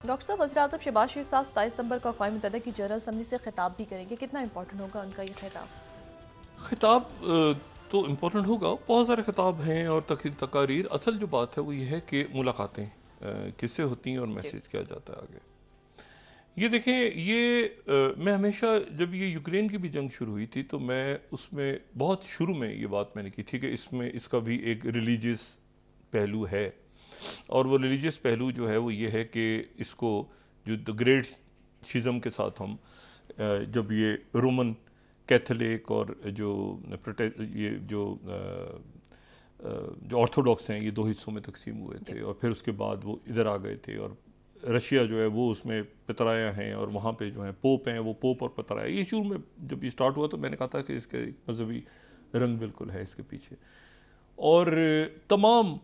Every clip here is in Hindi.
डॉक्टर साहब, वज़ीर-ए-आज़म शहबाज शरीफ साहब 27 सितंबर को अक़वाम मुत्तहिदा की जनरल असम्बली से खिताब भी करेंगे, कितना इंपॉर्टेंट होगा उनका ये खिताब? खिताब तो इम्पोर्टेंट होगा, बहुत सारे खिताब हैं और तकारीर। असल जो बात है वो ये है कि मुलाकातें किससे होती हैं और मैसेज क्या जाता है आगे। ये देखें, ये मैं हमेशा, जब ये यूक्रेन की भी जंग शुरू हुई थी तो मैं उसमें बहुत शुरू में ये बात मैंने की थी कि इसमें इसका भी एक रिलीजियस पहलू है, और वो रिलीजियस पहलू जो है वो ये है कि इसको जो द ग्रेट शिज़म के साथ हम जब ये रोमन कैथोलिक और ये जो ऑर्थोडॉक्स हैं, ये दो हिस्सों में तकसीम हुए थे और फिर उसके बाद वो इधर आ गए थे, और रशिया जो है वो उसमें पतराया हैं और वहाँ पे जो है पोप हैं, वो पोप और पतराया। ये शुरू में जब ये स्टार्ट हुआ तो मैंने कहा था कि इसके मजहबी रंग बिल्कुल है इसके पीछे, और तमाम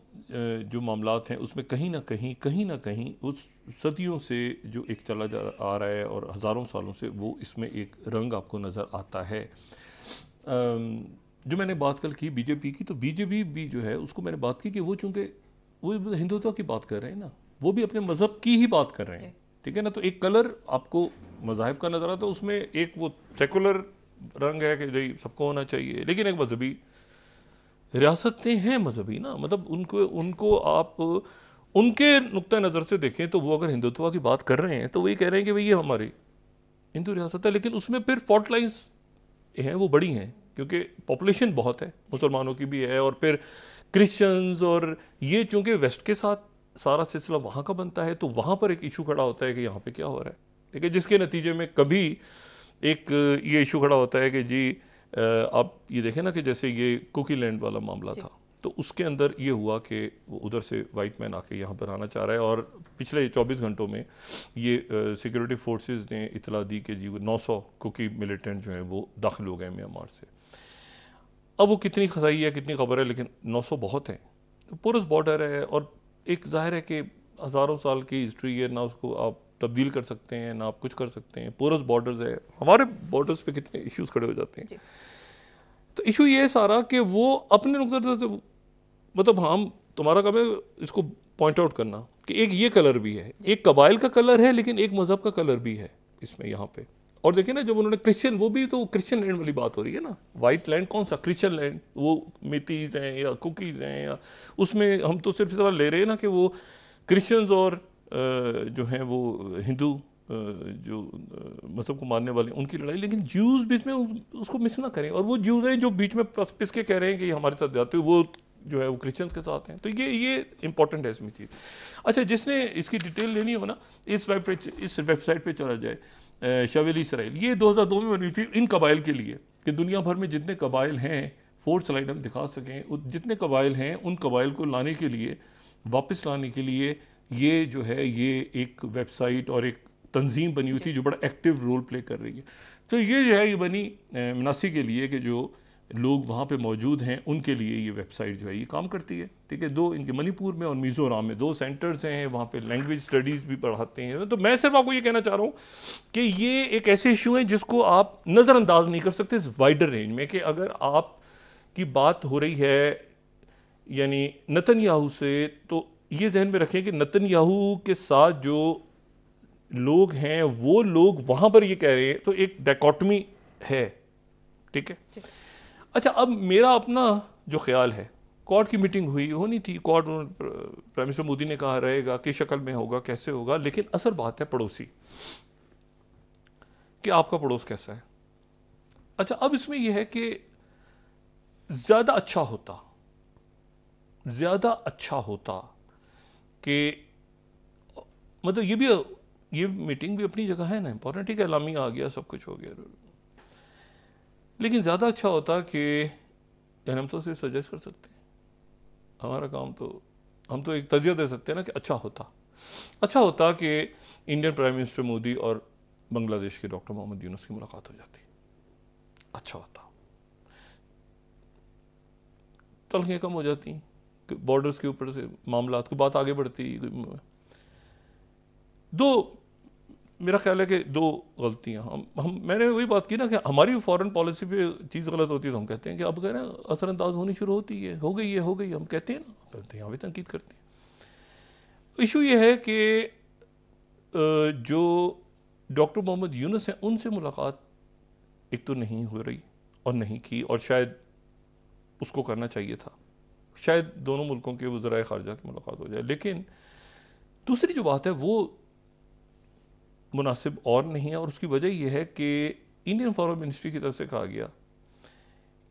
जो मामलात हैं उसमें कहीं ना कहीं उस सदियों से जो एक चला जा आ रहा है और हज़ारों सालों से, वो इसमें एक रंग आपको नज़र आता है। जो मैंने बात कल की बीजेपी की, तो बीजेपी भी जो है उसको मैंने बात की कि वो चूँकि वो हिंदुत्व की बात कर रहे हैं ना, वो भी अपने मज़हब की ही बात कर रहे हैं, ठीक है ना। तो एक कलर आपको मज़ाहिब का नज़र आता है, उसमें एक वो सेकुलर रंग है कि भाई सबको होना चाहिए, लेकिन एक मजहबी रियासतें हैं मजहबी ना, मतलब उनको आप उनके नुक्ता नज़र से देखें तो वो अगर हिंदुत्व की बात कर रहे हैं तो वही कह रहे हैं कि भाई ये हमारी हिंदू रियासत है, लेकिन उसमें फिर फॉल्ट लाइन्स हैं वो बड़ी हैं, क्योंकि पॉपुलेशन बहुत है, मुसलमानों की भी है और फिर क्रिश्चियंस, और ये चूँकि वेस्ट के साथ सारा सिलसिला वहाँ का बनता है तो वहाँ पर एक इशू खड़ा होता है कि यहाँ पे क्या हो रहा है, ठीक है, जिसके नतीजे में कभी एक ये इशू खड़ा होता है कि जी आप ये देखें ना कि जैसे ये कुकी लैंड वाला मामला था, तो उसके अंदर ये हुआ कि वो उधर से वाइट मैन आके यहाँ पर आना चाह रहा है, और पिछले 24 घंटों में ये सिक्योरिटी फोर्सेस ने इतला दी कि जी वो 900 कुकी मिलिटेंट जो हैं वो दाखिल हो गए म्यांमार से। अब वो कितनी खसाई है, कितनी खबर है, लेकिन 900 बहुत है, पोरस बॉर्डर है, और एक जाहिर है कि हज़ारों साल की हिस्ट्री है ना, उसको आप तब्दील कर सकते हैं ना आप कुछ कर सकते हैं, पोरस बॉर्डर्स है, हमारे बॉर्डर्स पे कितने इश्यूज खड़े हो जाते हैं। तो इशू ये है सारा कि वो अपने नुकते से, मतलब हम तुम्हारा काम है इसको पॉइंट आउट करना कि एक ये कलर भी है, एक कबाइल का कलर है, लेकिन एक मज़हब का कलर भी है इसमें यहाँ पे। और देखिए ना, जब उन्होंने क्रिश्चियन, वो भी तो क्रिश्चियन लैंड वाली बात हो रही है ना, वाइट लैंड कौन सा क्रिश्चियन लैंड, वो मितीज़ हैं या कुकीज़ हैं, या उसमें हम तो सिर्फ इस तरह ले रहे हैं ना कि वो क्रिश्चियंस और जो हैं वो हिंदू जो मज़हब को मानने वाले उनकी लड़ाई, लेकिन ज्यूज़ बीच में उसको मिस ना करें, और वो ज्यूज़ हैं जो बीच में पिस के कह रहे हैं कि हमारे साथ जाते हुए वो जो है वो क्रिश्चियंस के साथ हैं। तो ये इंपॉर्टेंट है इसमें चीज़। अच्छा, जिसने इसकी डिटेल लेनी हो ना, इस वेबसाइट पे चला जाए, शवेली इसराइल, ये 2002 में बनी थी इन कबाइल के लिए कि दुनिया भर में जितने कबाइल हैं, 4 स्लाइड हम दिखा सकें, जितने कबाइल हैं उन कबाइल को लाने के लिए, वापस लाने के लिए ये जो है ये एक वेबसाइट और एक तंजीम बनी हुई थी जो बड़ा एक्टिव रोल प्ले कर रही है। तो ये जो है ये बनी मनासी के लिए कि जो लोग वहाँ पे मौजूद हैं उनके लिए ये वेबसाइट जो है ये काम करती है, ठीक है। 2 इनके मणिपुर में और मिज़ोरम में 2 सेंटर्स हैं, वहाँ पे लैंग्वेज स्टडीज़ भी पढ़ाते हैं। तो मैं सिर्फ आपको ये कहना चाह रहा हूँ कि ये एक ऐसे इशू है जिसको आप नज़रअंदाज नहीं कर सकते इस वाइडर रेंज में, कि अगर आप की बात हो रही है यानी नेतन्याहू से, तो ये जहन में रखें कि नेतन्याहू के साथ जो लोग हैं वो लोग वहाँ पर ये कह रहे हैं, तो एक डायकोटमी है, ठीक है। अच्छा, अब मेरा अपना जो ख्याल है, क्वाड की मीटिंग होनी थी, क्वाड प्राइम मिनिस्टर मोदी ने कहा रहेगा, किस शक्ल में होगा, कैसे होगा, लेकिन असल बात है पड़ोसी, कि आपका पड़ोस कैसा है। अच्छा, अब इसमें यह है कि ज़्यादा अच्छा होता कि मतलब ये मीटिंग भी अपनी जगह है ना, इंपॉर्टेंट, ठीक है, एलामिया आ गया, सब कुछ हो गया, लेकिन ज़्यादा अच्छा होता कि हम तो सिर्फ सजेस्ट कर सकते हैं, हमारा काम तो हम तो एक तजिया दे सकते हैं ना कि अच्छा होता कि इंडियन प्राइम मिनिस्टर मोदी और बांग्लादेश के डॉक्टर मोहम्मद यूनुस की मुलाकात हो जाती, अच्छा होता, तलखियाँ कम हो जाती, बॉर्डर्स के ऊपर से मामलात की बात आगे बढ़ती। मेरा ख्याल है कि 2 गलतियाँ मैंने वही बात की ना कि हमारी फॉरेन पॉलिसी पे चीज़ गलत होती है तो हम कहते हैं कि अब कह रहे हैं असरअंदाज होनी शुरू होती है, हो गई हम कहते हैं ना, तो यहाँ भी तनकीद करते हैं। इशू ये है कि जो डॉक्टर मोहम्मद यूनुस हैं उनसे मुलाकात एक तो नहीं हो रही और नहीं की, और शायद उसको करना चाहिए था, शायद दोनों मुल्कों के वज़राए ख़ारजा की मुलाकात हो जाए। लेकिन दूसरी जो बात है वो मुनासिब और नहीं है, और उसकी वजह यह है कि इंडियन फॉरेन मिनिस्ट्री की तरफ से कहा गया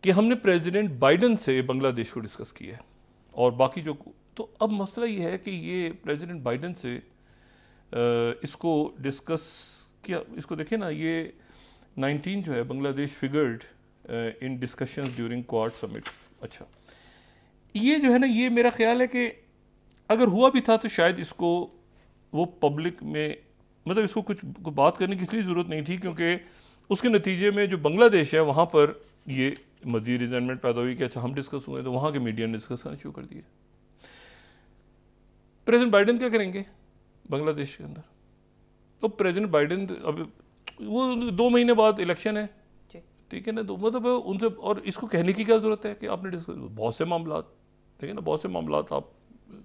कि हमने प्रेसिडेंट बाइडन से बांग्लादेश को डिस्कस किया है और बाकी जो, तो अब मसला ये है कि ये प्रेसिडेंट बाइडन से इसको डिस्कस किया, इसको देखें ना, ये 19 जो है बांग्लादेश फिगर्ड इन डिस्कशंस ड्यूरिंग क्वाड समिट। अच्छा, ये जो है ना, ये मेरा ख्याल है कि अगर हुआ भी था तो शायद इसको वो पब्लिक में, मतलब इसको कुछ बात करने की इसलिए ज़रूरत नहीं थी क्योंकि उसके नतीजे में जो बांग्लादेश है वहाँ पर ये मज़ीद रिजेंटमेंट पैदा हुई कि अच्छा हम डिस्कस हुए, तो वहाँ के मीडिया ने डिस्कस करना शुरू कर दिया। प्रेसिडेंट बाइडन क्या करेंगे बांग्लादेश के अंदर? तो प्रेसिडेंट बाइडन अब वो 2 महीने बाद इलेक्शन है, ठीक है ना, तो मतलब उनसे, और इसको कहने की क्या ज़रूरत है कि आपने डिस्कस, बहुत से मामला, ठीक है ना, बहुत से मामला आप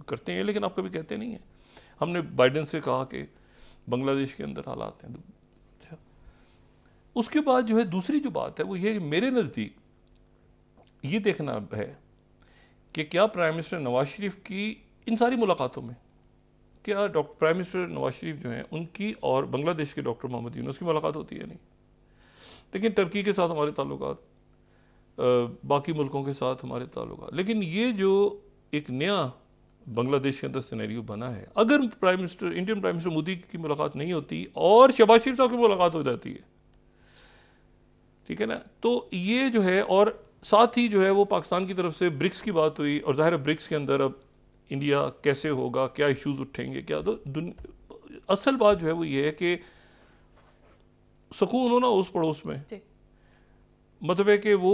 करते हैं लेकिन आप कभी कहते नहीं हैं। हमने बाइडन से कहा कि बांग्लादेश के अंदर हालात हैं। अच्छा, उसके बाद जो है दूसरी जो बात है वो ये, मेरे नज़दीक ये देखना है कि क्या प्राइम मिनिस्टर नवाज शरीफ की इन सारी मुलाकातों में, क्या doctor prime minister Nawaz Sharif जो हैं उनकी और बांग्लादेश के डॉक्टर मोहम्मद यूनुस की मुलाकात होती है? नहीं। लेकिन टर्की के साथ हमारे ताल्लुकात, बाकी मुल्कों के साथ हमारे ताल्लुकात, लेकिन ये जो एक नया बांग्लादेश के अंदर सिनेरियो बना है, अगर prime minister, Indian prime minister Modi की मुलाकात नहीं होती और शहबाज शरीफ साहब की मुलाकात हो जाती है, ठीक है ना, तो ये जो है, और साथ ही जो है वो पाकिस्तान की तरफ से ब्रिक्स की बात हुई, और ज़ाहिर है ब्रिक्स के अंदर अब इंडिया कैसे होगा, क्या इश्यूज उठेंगे, क्या, तो असल बात जो है वो ये है कि सुकून हो ना उस पड़ोस में, मतलब है कि वो,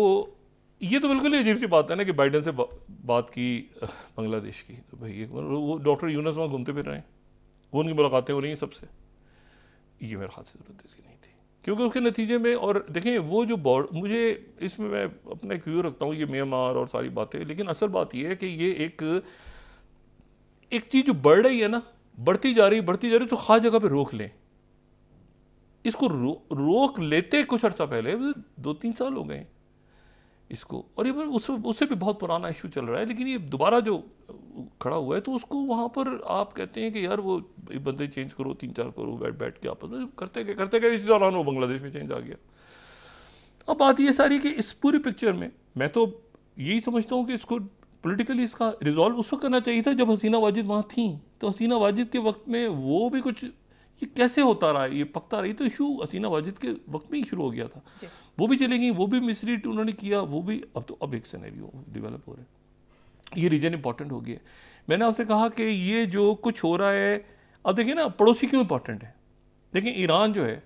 ये तो बिल्कुल ही अजीब सी बात है ना कि बाइडन से बात की बांग्लादेश की, तो भाई वो डॉक्टर यूनुस वहाँ घूमते फिर रहे हैं, वो उनकी मुलाकातें हो रही हैं सबसे, ये मेरे ख्याल से ज़रूरत इसकी नहीं थी, क्योंकि उसके नतीजे में, और देखें वो जो मुझे इसमें, मैं अपना एक व्यू रखता हूँ ये म्यांमार और सारी बातें, लेकिन असल बात ये है कि ये एक चीज़ जो बढ़ रही है ना, बढ़ती जा रही, तो खास जगह पे रोक लें इसको, रोक लेते कुछ अर्सा पहले, 2-3 साल हो गए इसको, और ये उससे भी बहुत पुराना इशू चल रहा है, लेकिन ये दोबारा जो खड़ा हुआ है, तो उसको वहाँ पर आप कहते हैं कि यार वो बंदे चेंज करो, 3-4 करो, बैठ के आपस में करते गए, इसी दौरान वो बांग्लादेश में चेंज आ गया। अब बात ये सारी कि इस पूरी पिक्चर में मैं तो यही समझता हूँ कि इसको पॉलिटिकली इसका रिजॉल्व उस वक्त करना चाहिए था जब हसीना वाजिद वहाँ थी, तो हसीना वाजिद के वक्त में वो भी कुछ, ये कैसे होता रहा, ये पकता रही, तो इशू हसीना वाजिद के वक्त में ही शुरू हो गया था, वो भी चले गई, वो भी मिसरीड उन्होंने किया, वो भी, अब एक सिनेरियो डेवलप हो रहा है, ये रीजन इंपॉर्टेंट हो गया। मैंने आपसे कहा कि ये जो कुछ हो रहा है, अब देखिए ना, पड़ोसी क्यों इंपॉर्टेंट है, देखिए ईरान जो है,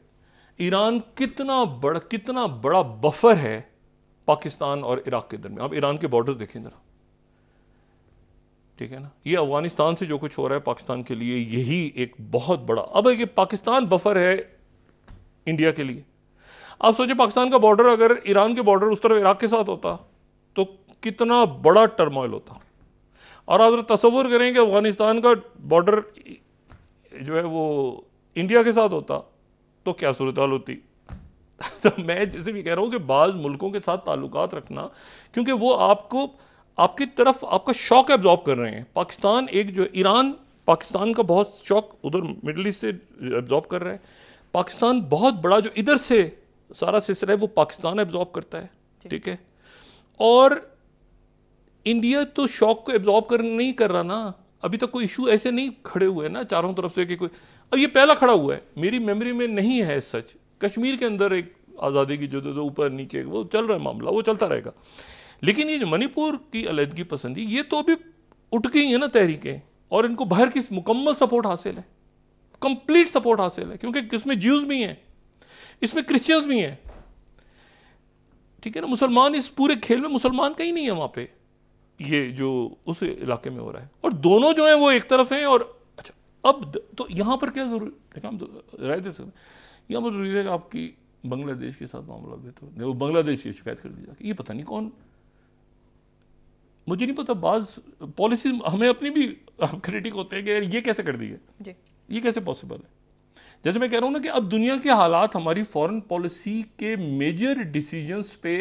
ईरान कितना बड़ा बफर है पाकिस्तान और इराक के दरमियान। अब ईरान के बॉर्डर्स देखें जरा, ठीक है ना, ये अफगानिस्तान से जो कुछ हो रहा है पाकिस्तान के लिए यही एक बहुत बड़ा, अब ये पाकिस्तान बफर है इंडिया के लिए। आप सोचिए पाकिस्तान का बॉर्डर अगर ईरान के बॉर्डर उस तरफ इराक के साथ होता तो कितना बड़ा टर्मोइल होता, और आप तसव्वुर करें कि अफगानिस्तान का बॉर्डर जो है वो इंडिया के साथ होता तो क्या सूरत हाल होती। तो मैं जैसे भी कह रहा हूँ कि बाज़ मुल्कों के साथ ताल्लुकात रखना, क्योंकि वो आपकी तरफ आपका शौक एब्जॉर्ब कर रहे हैं। पाकिस्तान एक जो ईरान पाकिस्तान का बहुत शौक उधर मिडल ईस्ट से एब्जॉर्ब कर रहा है, पाकिस्तान बहुत बड़ा जो इधर से सारा सिलसिला है वो पाकिस्तान एब्जॉर्ब करता है, ठीक है, और इंडिया तो शौक को एब्जॉर्ब नहीं कर रहा ना, अभी तक कोई इशू ऐसे नहीं खड़े हुए ना चारों तरफ से कि कोई, अब ये पहला खड़ा हुआ है, मेरी मेमोरी में नहीं है सच, कश्मीर के अंदर एक आज़ादी की जो ऊपर नीचे वो चल रहा है मामला, वो चलता रहेगा, लेकिन ये जो मणिपुर की अलहदगी पसंदी, ये तो अभी उठ गई है ना तहरीकें, और इनको बाहर की मुकम्मल सपोर्ट हासिल है, कंप्लीट सपोर्ट हासिल है, क्योंकि इसमें ज्यूज भी हैं, इसमें क्रिश्चियंस भी हैं, ठीक है ना, मुसलमान इस पूरे खेल में मुसलमान कहीं नहीं है वहाँ पे, ये जो उस इलाके में हो रहा है, और दोनों जो हैं वो एक तरफ हैं। और अच्छा, अब तो यहाँ पर क्या जरूरी, देखा हम तो राय दे सकते, यहाँ पर जरूरी है कि आपकी बांग्लादेश के साथ मामला बेहतर, वो बांग्लादेश की शिकायत कर दी जाती, ये पता नहीं कौन, मुझे नहीं पता, बाज पॉलिसी हमें अपनी भी क्रिटिक होते हैं कि यार ये कैसे कर दी है, ये कैसे पॉसिबल है, जैसे मैं कह रहा हूँ ना कि अब दुनिया के हालात हमारी फॉरेन पॉलिसी के मेजर डिसीजंस पे,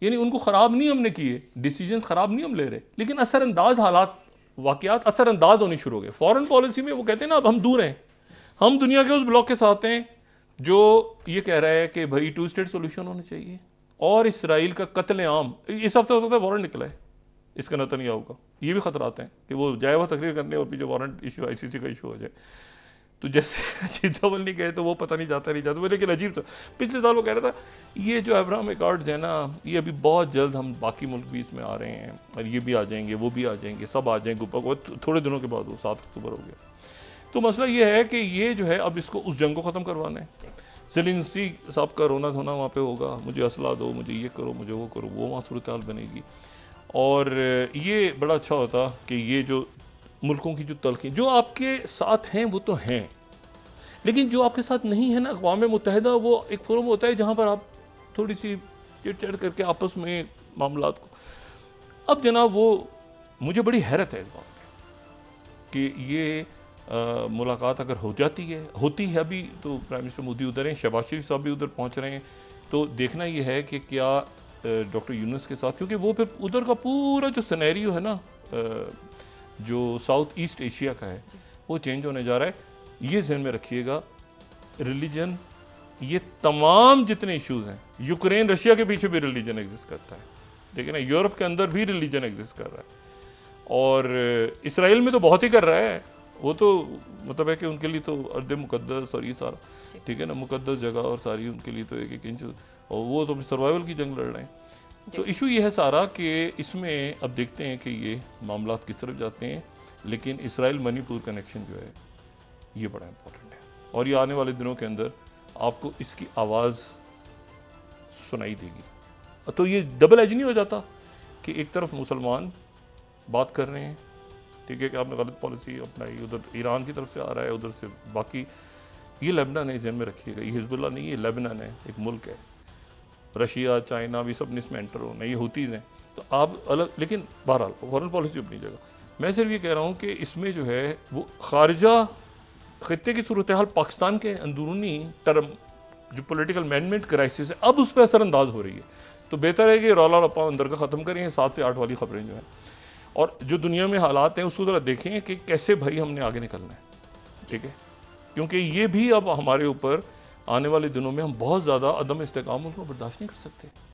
यानी उनको ख़राब नहीं हमने किए, डिसीजंस ख़राब नहीं हम ले रहे, लेकिन असरअंदाज हालात, वाक़यात असरअंदाज होने शुरू हो गए। फॉरेन पॉलिसी में वो कहते हैं ना, अब हम दूर हैं, हम दुनिया के उस ब्लॉक के साथ हैं जो ये कह रहा है कि भाई 2 स्टेट सोल्यूशन होना चाहिए, और इसराइल का कत्लेआम इस हफ्ते हो सकता है वारंट निकला है इसका नेतन्याहू का, ये भी खतराते हैं कि वो जाए हुआ तकरीर करने और पीछे वारंट इशू, ICC का इशू हो जाए। तो जैसे अजीत डोवल नहीं गए तो वो पता नहीं जाता नहीं जाता, लेकिन अजीब था। पिछले साल वो कह रहा था ये जो अब्राहम अकॉर्ड्स है ना, ये अभी बहुत जल्द हम बाकी मुल्क भी इसमें आ रहे हैं, और ये भी आ जाएंगे, वो भी आ जाएंगे, सब आ जाएंगे ऊपर। थोड़े दिनों के बाद वो 7 अक्टूबर हो गया। तो मसला ये है कि ये जो है अब इसको उस जंग को ख़त्म करवाना है। ज़ेलेंस्की साहब का रोना धोना वहाँ पे होगा, मुझे असला दो, मुझे ये करो, मुझे वो करो, वो वहाँ सूरत हाल बनेगी। और ये बड़ा अच्छा होता कि ये जो मुल्कों की जो तलखी जो आपके साथ हैं वो तो हैं, लेकिन जो आपके साथ नहीं है ना, अक़वाम मुत्तहिदा वो एक फोरम होता है जहाँ पर आप थोड़ी सी चिड़ करके आपस में मामलात को। अब जनाब वो मुझे बड़ी हैरत है इस बात पर कि ये मुलाकात अगर हो जाती है, होती है अभी, तो प्राइम मिनिस्टर मोदी उधर हैं, शहबाज शरीफ साहब भी उधर पहुंच रहे हैं, तो देखना ये है कि क्या डॉक्टर यूनुस के साथ, क्योंकि वो फिर उधर का पूरा जो सिनेरियो है ना जो साउथ ईस्ट एशिया का है वो चेंज होने जा रहा है। ये ज़हन में रखिएगा, रिलीजन, ये तमाम जितने इश्यूज़ हैं, यूक्रेन रशिया के पीछे भी रिलीजन एग्जिस्ट करता है, ठीक है ना, यूरोप के अंदर भी रिलीजन एग्जिस्ट कर रहा है, और इसराइल में तो बहुत ही कर रहा है। वो तो मतलब है कि उनके लिए तो अर्द मुकद्दस और ये सारा, ठीक है ना, मुकद्दस जगह और सारी उनके लिए तो एक इंच, और वो तो सर्वाइवल की जंग लड़ रहे हैं। तो इशू ये है सारा कि इसमें अब देखते हैं कि ये मामलात किस तरफ जाते हैं, लेकिन इसराइल मणिपुर कनेक्शन जो है ये बड़ा इम्पोर्टेंट है, और ये आने वाले दिनों के अंदर आपको इसकी आवाज़ सुनाई देगी। तो ये डबल एज नहीं हो जाता कि एक तरफ मुसलमान बात कर रहे हैं, ठीक है, कि आपने गलत पॉलिसी अपनाई, उधर ईरान की तरफ से आ रहा है, उधर से बाकी ये लेबनान है, ज़हन में रखिएगा, ये हिजबुल्लाह नहीं, ये लेबनान है, एक मुल्क है, रशिया चाइना भी सब ने इसमें एंटर होना, ये हुतीज़ हैं, तो आप अलग। लेकिन बहरहाल फॉरेन पॉलिसी अपनी जगह। मैं सिर्फ ये कह रहा हूँ कि इसमें जो है वो खारजा खत्ते की सूरत हाल, पाकिस्तान के अंदरूनी टर्म जो पॉलिटिकल मैनेजमेंट क्राइसिस है, अब उस पर असरअंदाज हो रही है। तो बेहतर है कि रौला रप्पा अंदर का ख़त्म करें, 7 से 8 वाली खबरें जो हैं, और जो दुनिया में हालात हैं उसको ज़रा देखें कि कैसे भाई हमने आगे निकलना है, ठीक है, क्योंकि ये भी अब हमारे ऊपर आने वाले दिनों में हम बहुत ज़्यादा अदम इस्तेकाम उनको बर्दाश्त नहीं कर सकते।